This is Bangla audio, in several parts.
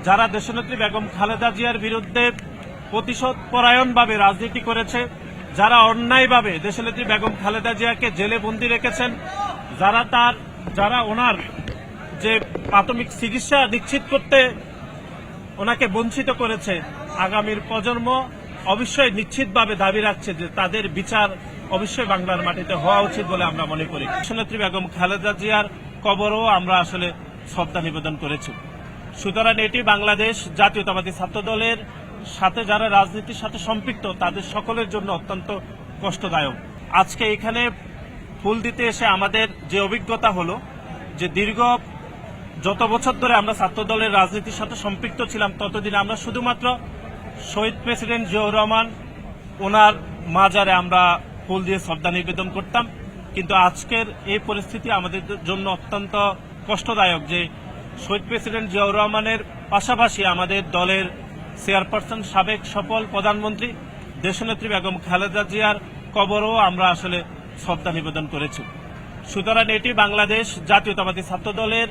যারা দেশনেত্রী বেগম খালেদা জিয়ার বিরুদ্ধে প্রতিশোধ পরায়ণভাবে রাজনীতি করেছে, যারা অন্যায়ভাবে দেশনেত্রী বেগম খালেদা জিয়াকে জেলে বন্দী রেখেছেন, যারা ওনার যে প্রাথমিক চিকিৎসা নিশ্চিত করতে ওনাকে বঞ্চিত করেছে, আগামীর প্রজন্ম অবশ্যই নিশ্চিতভাবে দাবি রাখছে যে তাদের বিচার অবশ্যই বাংলার মাটিতে হওয়া উচিত বলে আমরা মনে করি। দেশনেত্রী বেগম খালেদা জিয়ার কবরও আমরা আসলে শ্রদ্ধা নিবেদন করেছি। সুতরাং এটি বাংলাদেশ জাতীয়তাবাদী ছাত্র দলের সাথে যারা রাজনীতির সাথে সম্পৃক্ত তাদের সকলের জন্য অত্যন্ত কষ্টদায়ক। আজকে এখানে ফুল দিতে এসে আমাদের যে অভিজ্ঞতা হলো যে দীর্ঘ যত বছর ধরে আমরা ছাত্র দলের রাজনীতির সাথে সম্পৃক্ত ছিলাম ততদিন আমরা শুধুমাত্র শহীদ প্রেসিডেন্ট জিয়াউর রহমান ওনার মাজারে আমরা ফুল দিয়ে শ্রদ্ধা নিবেদন করতাম, কিন্তু আজকের এই পরিস্থিতি আমাদের জন্য অত্যন্ত কষ্টদায়ক যে শহীদ প্রেসিডেন্ট জিয়াউর রহমানের পাশাপাশি আমাদের দলের চেয়ারপারসন সাবেক সফল প্রধানমন্ত্রী দেশনেত্রী বেগম খালেদা জিয়ার কবরও আমরা আসলে শ্রদ্ধা নিবেদন করেছি। সুতরাং এটি বাংলাদেশ জাতীয়তাবাদী ছাত্র দলের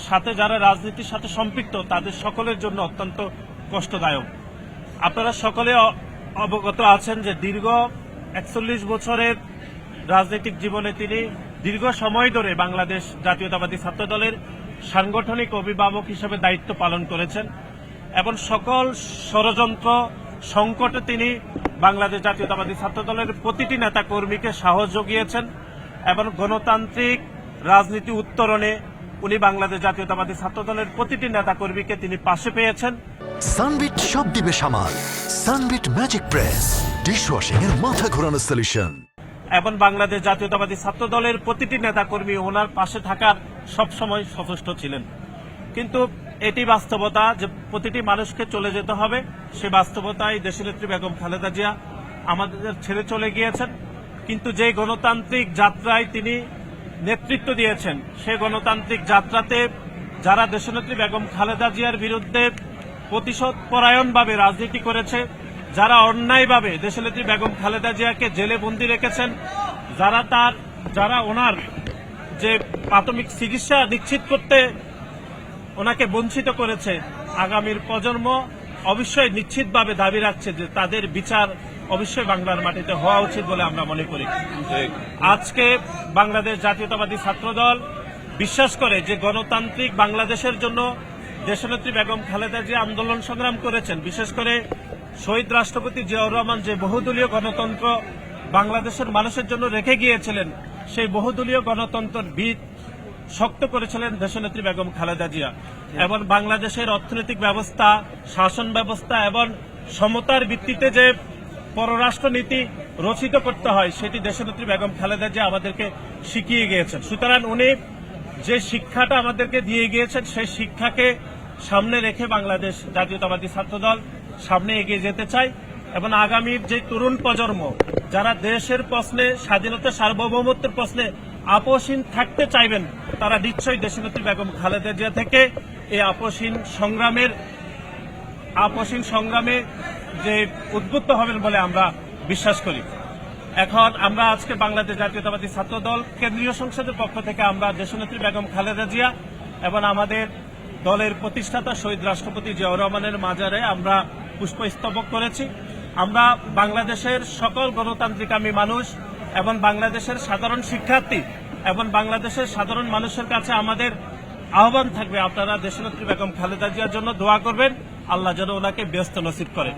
সাথে যারা রাজনীতির সাথে সম্পৃক্ত তাদের সকলের জন্য অত্যন্ত কষ্টদায়ক। আপনারা সকলে অবগত আছেন যে দীর্ঘ ৪১ বছরের রাজনৈতিক জীবনে তিনি দীর্ঘ সময় ধরে বাংলাদেশ জাতীয়তাবাদী ছাত্র দলের সাংগঠনিক অভিভাবক হিসেবে দায়িত্ব পালন করেছেন এবং সকল ষড়যন্ত্র সংকটে তিনি বাংলাদেশ জাতীয়তাবাদী ছাত্র দলের প্রতিটি নেতা কর্মীকে সাহস জুগিয়েছেন এবং গণতান্ত্রিক রাজনীতি উত্তরণে উনি বাংলাদেশ জাতীয়তাবাদী ছাত্র দলের প্রতিটি নেতা কর্মীকে তিনি পাশে পেয়েছেন। সানবিট সব দিবে সামাল। সানবিট ম্যাজিক প্রেস ডিশওয়াশিং এর মাথা ঘোরানো সলিউশন। এবং বাংলাদেশ জাতীয়তাবাদী ছাত্র দলের প্রতিটি নেতা কর্মী ওনার পাশে থাকার সবসময় সচেষ্ট ছিলেন। কিন্তু এটি বাস্তবতা যে প্রতিটি মানুষকে চলে যেতে হবে, সে বাস্তবতায় দেশনেত্রী বেগম খালেদা জিয়া আমাদের ছেড়ে চলে গিয়েছেন। কিন্তু যে গণতান্ত্রিক যাত্রায় তিনি নেতৃত্ব দিয়েছেন সে গণতান্ত্রিক যাত্রাতে যারা দেশনেত্রী বেগম খালেদা জিয়ার বিরুদ্ধে প্রতিশোধ পরায়ণভাবে রাজনীতি করেছে, যারা অন্যায়ভাবে দেশনেত্রী বেগম খালেদা জিয়াকে জেলে বন্দী রেখেছেন, যারা ওনার যে প্রাথমিক চিকিৎসা নিশ্চিত করতে ওনাকে বঞ্চিত করেছে, আগামীর প্রজন্ম অবশ্যই নিশ্চিতভাবে দাবি রাখছে যে তাদের বিচার অবশ্যই বাংলার মাটিতে হওয়া উচিত বলে আমরা মনে করি। আজকে বাংলাদেশ জাতীয়তাবাদী ছাত্রদল বিশ্বাস করে যে গণতান্ত্রিক বাংলাদেশের জন্য দেশনেত্রী বেগম খালেদা জিয়া আন্দোলন সংগ্রাম করেছেন। বিশেষ করে শহীদ রাষ্ট্রপতি জিয়াউর রহমান যে বহুদলীয় গণতন্ত্র বাংলাদেশের মানুষের জন্য রেখে গিয়েছিলেন, সেই বহুদলীয় গণতন্ত্রের ভিত শক্ত করেছিলেন দেশনেত্রী বেগম খালেদা জিয়া এবং বাংলাদেশের অর্থনৈতিক ব্যবস্থা, শাসন ব্যবস্থা এবং সমতার ভিত্তিতে যে পররাষ্ট্রনীতি রচিত করতে হয় সেটি দেশনেত্রী বেগম খালেদা জিয়া আমাদেরকে শিখিয়ে গিয়েছেন। সুতরাং উনি যে শিক্ষাটা আমাদেরকে দিয়ে গিয়েছেন সেই শিক্ষাকে সামনে রেখে বাংলাদেশ জাতীয়তাবাদী ছাত্রদল সামনে এগিয়ে যেতে চায় এবং আগামীর যে তরুণ প্রজন্ম যারা দেশের প্রশ্নে, স্বাধীনতা সার্বভৌমত্বের প্রশ্নে আপোষহীন থাকতে চাইবেন, তারা নিশ্চয়ই দেশনেত্রী বেগম খালেদা জিয়া থেকে এই আপোষহীন সংগ্রামে যে উদ্বুদ্ধ হবেন বলে আমরা বিশ্বাস করি। এখন আমরা আজকে বাংলাদেশ জাতীয়তাবাদী ছাত্রদল কেন্দ্রীয় সংসদের পক্ষ থেকে আমরা দেশনেত্রী বেগম খালেদা জিয়া এবং আমাদের দলের প্রতিষ্ঠাতা শহীদ রাষ্ট্রপতি জিয়াউর রহমানের মাজারে আমরা পুষ্পস্তবক করেছি। আমরা বাংলাদেশের সকল গণতান্ত্রিকামী মানুষ এবং বাংলাদেশের সাধারণ শিক্ষার্থী এবং বাংলাদেশের সাধারণ মানুষের কাছে আমাদের আহ্বান থাকবে, আপনারা দেশনেত্রী বেগম খালেদা জিয়ার জন্য দোয়া করবেন, আল্লাহ যেন ওনাকে ব্যস্ত নসিব করেন।